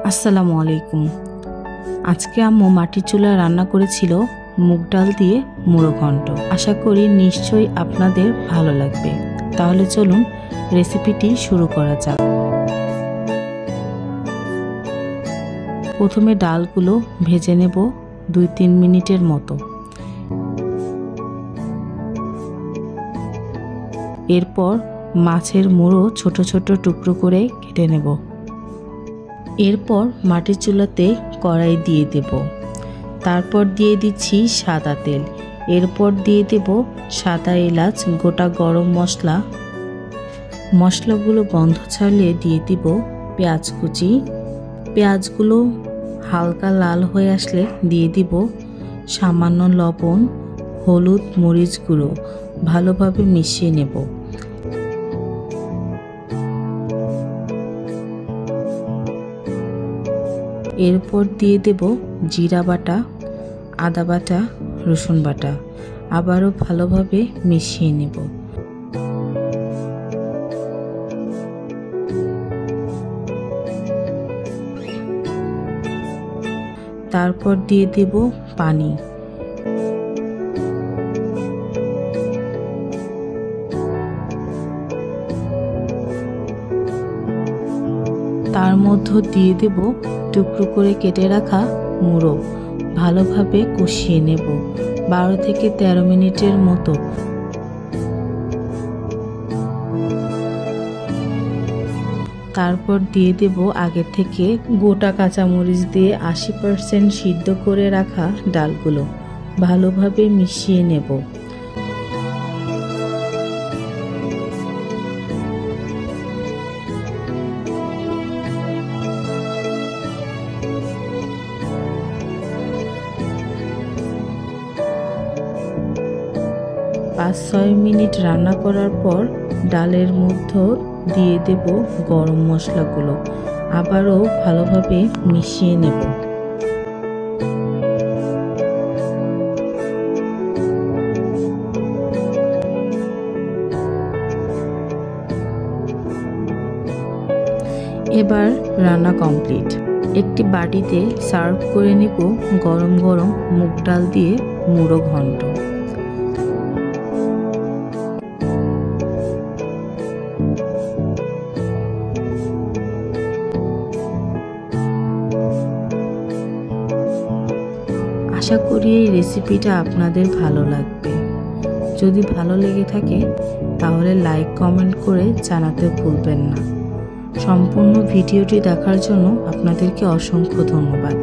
আসসালামু আলাইকুম। আজকে আম্মু মাটির চুলায় রান্না করেছিল মুগ ডাল দিয়ে মুড়ো ঘন্ট। আশা করি নিশ্চয়ই আপনাদের ভালো লাগবে। তাহলে চলুন রেসিপিটি শুরু করা যাক। প্রথমে ডালগুলো ভেজে নেব 2-3 মিনিটের মতো। এরপর মাছের মুড়ো ছোট ছোট টুকরো করে কেটে নেব। এরপর মাটির চুলাতে কড়াই দিয়ে দেব। তারপর দিয়ে দিচ্ছি সাদা তেল। এরপর দিয়ে দেব সাদা এলাচ, গোটা গরম মশলা। মশলাগুলো গন্ধ ছাড়িয়ে দিয়ে দিব পেঁয়াজ কুচি। পেঁয়াজগুলো হালকা লাল হয়ে আসলে দিয়ে দিব সামান্য লবণ, হলুদ, মরিচ গুঁড়ো। ভালোভাবে মিশিয়ে নেব। এরপর দিয়ে দেব জিরা বাটা, আদা বাটা, রসুন বাটা। আবারও ভালোভাবে মিশিয়ে নেব। তারপর দিয়ে দেব পানি। তার মধ্যে দিয়ে দেব টুকরো করে কেটে রাখা মুড়ো। ভালোভাবে কষিয়ে নেব 12 থেকে 13 মিনিটের মতো। তারপর দিয়ে দেব আগে থেকে গোটা কাঁচামরিচ দিয়ে 80% সিদ্ধ করে রাখা ডালগুলো। ভালোভাবে মিশিয়ে নেব। পাঁচ 6 মিনিট রান্না করার পর ডালের মধ্যে দিয়ে দেব গরম মশলাগুলো। আবারও ভালোভাবে মিশিয়ে নেব। এবার রান্না কমপ্লিট। একটি বাটিতে সার্ভ করে নেব গরম গরম মুগ ডাল দিয়ে মুড়ো ঘন্ট। আশা করি এই রেসিপিটা আপনাদের ভালো লাগবে। যদি ভালো লেগে থাকে তাহলে লাইক, কমেন্ট করে জানাতে ভুলবেন না। সম্পূর্ণ ভিডিওটি দেখার জন্য আপনাদেরকে অসংখ্য ধন্যবাদ।